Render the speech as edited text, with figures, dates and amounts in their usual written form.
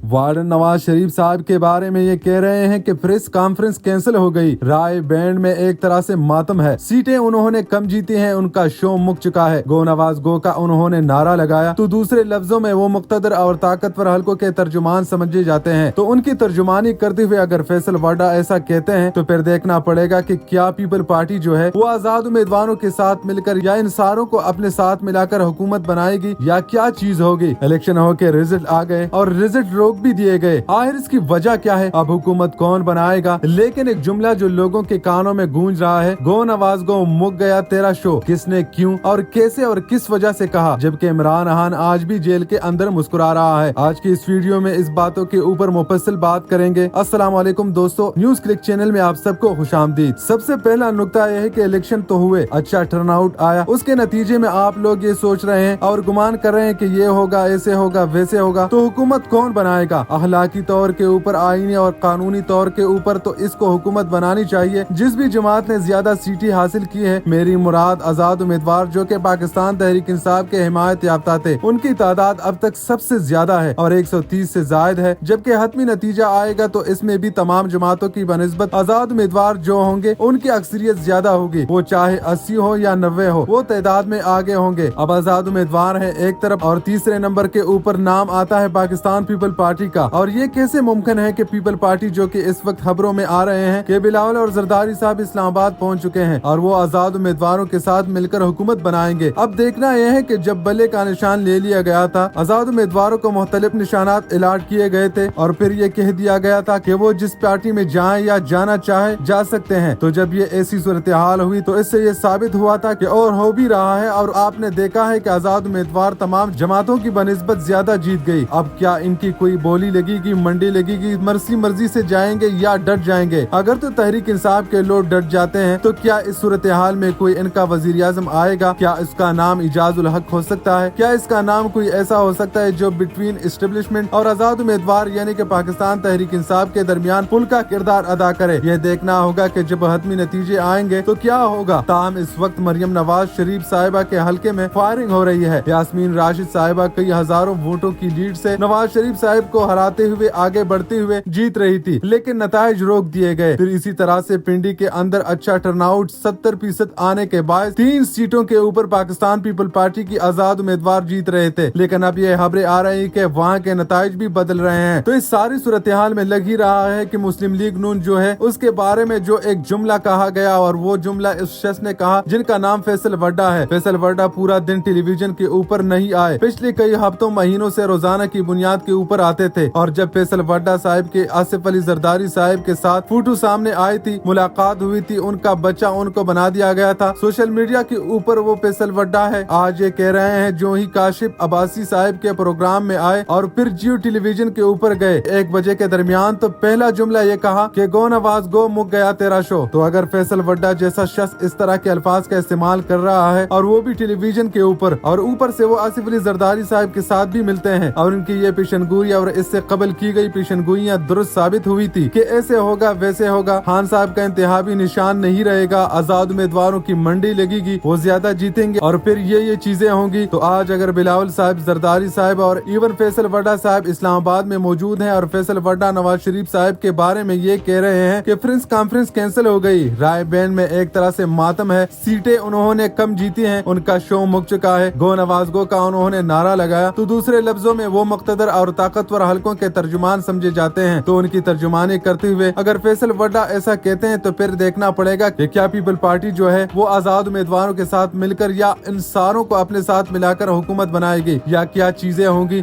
Warden Nawaz Sharif साहब के बारे में ये कह रहे हैं कि प्रेस कॉन्फ्रेंस कैंसिल हो गई। राय बैंड में एक तरह से मातम है। सीटें उन्होंने कम जीती हैं, उनका शो मुक चुका है। गो नवाज गो का उन्होंने नारा लगाया तो दूसरे लफ्जों में वो मुख्तदर और ताकतवर हलकों के तर्जुमान समझे जाते हैं। तो उनकी तर्जुमानी करते हुए अगर फैसल वाडा ऐसा कहते हैं तो फिर देखना पड़ेगा कि क्या पीपल पार्टी जो है वो आजाद उम्मीदवारों के साथ मिलकर या इन सारों को अपने साथ मिलाकर हुकूमत बनाएगी या क्या चीज होगी। इलेक्शन हो के रिजल्ट आ गए और रिजल्ट रोक भी दिए गए। आखिर इसकी वजह क्या है? अब हुकूमत कौन बनाएगा? लेकिन एक जुमला जो लोगों के कानों में गूंज रहा है, गो नवाज गो मुक गया तेरा शो। किसने, क्यों और कैसे और किस वजह से कहा, जबकि इमरान खान आज भी जेल के अंदर मुस्कुरा रहा है। आज की इस वीडियो में इस बातों के ऊपर मुफस्सिल बात करेंगे। अस्सलाम वालेकुम दोस्तों, न्यूज क्लिक चैनल में आप सबको खुशामदीद। सबसे पहला नुकता यह है कि इलेक्शन तो हुए, अच्छा टर्नआउट आया, उसके नतीजे में आप लोग ये सोच रहे हैं और गुमान कर रहे हैं कि ये होगा, ऐसे होगा, वैसे होगा, तो हुकूमत कौन बनाएगा? अखलाकी तौर के ऊपर, आईनी और कानूनी तौर के ऊपर तो इसको हुकूमत बनानी चाहिए जिस भी जमात ने ज्यादा सीटें हासिल की है। मेरी मुराद आजाद उम्मीदवार जो कि पाकिस्तान तहरीक इंसाफ के हिमायत याफ्ता थे, उनकी तादाद अब तक सबसे ज्यादा है और 130 से जायद है। जबकि हतमी नतीजा आएगा तो इसमें भी तमाम जमातों की बनिस्बत आजाद उम्मीदवार जो होंगे उनकी अक्सरियत ज्यादा होगी। वो चाहे 80 हो या 90 हो, वो तादाद में आगे होंगे। अब आजाद उम्मीदवार है एक तरफ और तीसरे नंबर के ऊपर नाम आता है पाकिस्तान पीपल पार्टी का। और ये कैसे मुमकिन है कि पीपल पार्टी जो कि इस वक्त खबरों में आ रहे हैं कि बिलावल और जरदारी साहब इस्लामाबाद पहुंच चुके हैं और वो आजाद उम्मीदवारों के साथ मिलकर हुकूमत बनाएंगे। अब देखना यह है कि जब बल्ले का निशान ले लिया गया था, आजाद उम्मीदवारों को मुख्तलिफ निशानात अलॉट किए गए थे और फिर ये कह दिया गया था कि वो जिस पार्टी में जाए या जाना चाहे जा सकते हैं। तो जब ये ऐसी सूरत हाल हुई तो इससे ये साबित हुआ था कि और हो भी रहा है और आपने देखा है कि आजाद उम्मीदवार तमाम जमातों की बनिस्बत ज्यादा जीत गई। अब क्या इनकी कोई बोली लगेगी, मंडी लगेगी, मर्जी से जाएंगे या डट जाएंगे? अगर तो तहरीक इंसाफ के लोग डट जाते हैं तो क्या इस सूरत हाल में कोई इनका वजीर आजम आएगा? क्या इसका नाम इजाजुल हक हो सकता है? क्या इसका नाम कोई ऐसा हो सकता है जो बिटवीन एस्टेब्लिशमेंट और आजाद उम्मीदवार यानी कि पाकिस्तान तहरीक इंसाफ के दरमियान पुल का किरदार अदा करे? यह देखना होगा कि जब हतमी नतीजे आएंगे तो क्या होगा। ताहम इस वक्त मरियम नवाज शरीफ साहिबा के हल्के में फायरिंग हो रही है। यास्मीन राशिद साहिबा कई हजारों वोटों की लीड से नवाज शरीफ साहिब को हराते हुए आगे बढ़ते हुए जीत रही थी, लेकिन नताइज रोक दिए गए। फिर इसी तरह से पिंडी के अंदर अच्छा टर्नआउट 70% आने के बाद 3 सीटों के ऊपर पाकिस्तान पीपल पार्टी की आजाद उम्मीदवार जीत रहे थे, लेकिन अब ये खबरें आ रही कि वहाँ के नताइज भी बदल रहे हैं। तो इस सारी सूरत हाल में लग ही रहा है कि मुस्लिम लीग नून जो है उसके बारे में जो एक जुमला कहा गया और वो जुमला इस शख्स ने कहा जिनका नाम फैसल वड्डा है। फैसल वड्डा पूरा दिन टेलीविजन के ऊपर नहीं आए, पिछले कई हफ्तों महीनों से रोजाना की बुनियाद के ऊपर आते थे और जब फैसल वड्डा साहब के आसिफ अली जरदारी साहब के साथ फोटो सामने आई थी, मुलाकात हुई थी, उनका बच्चा उनको बना दिया गया था। सोशल मीडिया के ऊपर वो फैसल वड्डा है। आज ये कह रहे हैं जो ही काशिफ अब्बासी साहब के प्रोग्राम में आए और फिर जियो टेलीविजन के ऊपर गए 1 बजे के दरमियान, तो पहला जुमला ये कहा कि गो नवाज गो मुक गया तेरा शो। तो अगर फैसल वड्डा जैसा शख्स इस तरह के अल्फाज का इस्तेमाल कर रहा है और वो भी टेलीविजन के ऊपर और ऊपर से वो आसिफ अली जरदारी साहब के साथ भी मिलते हैं और उनकी ये पेशनगोइयां और इससे कबल की गई पेशनगोइयां दुरुस्त साबित हुई थी कि ऐसे होगा वैसे होगा, खान साहब का इंतहाबी निशान नहीं रहेगा, आजाद उम्मीदवारों की मंडी लगेगी, वो ज्यादा जीतेंगे और फिर ये चीजें होंगी। तो आज अगर बिलावल साहब, जरदारी साहब और इवन फैसल वड्डा साहब इस्लामाबाद में मौजूद हैं और फैसल वड्डा नवाज शरीफ साहब के बारे में ये कह रहे हैं कि प्रेस कॉन्फ्रेंस कैंसिल हो गई, राय बैंड में एक तरह से मातम है, सीटें उन्होंने कम जीती हैं, उनका शो मुक चुका है, गो नवाज गो का उन्होंने नारा लगाया तो दूसरे लफ्जों में वो मुख्तदर और ताकतवर हलकों के तर्जुमान समझे जाते हैं। तो उनकी तर्जुमानी करते हुए अगर फैसल वड्डा ऐसा कहते हैं तो फिर देखना पड़ेगा कि क्या पीपल पार्टी जो है वो आजाद उम्मीदवारों के साथ मिलकर या इन सारों को अपने साथ मिलाकर हुकूमत बनाएगी या क्या चीजें होंगी।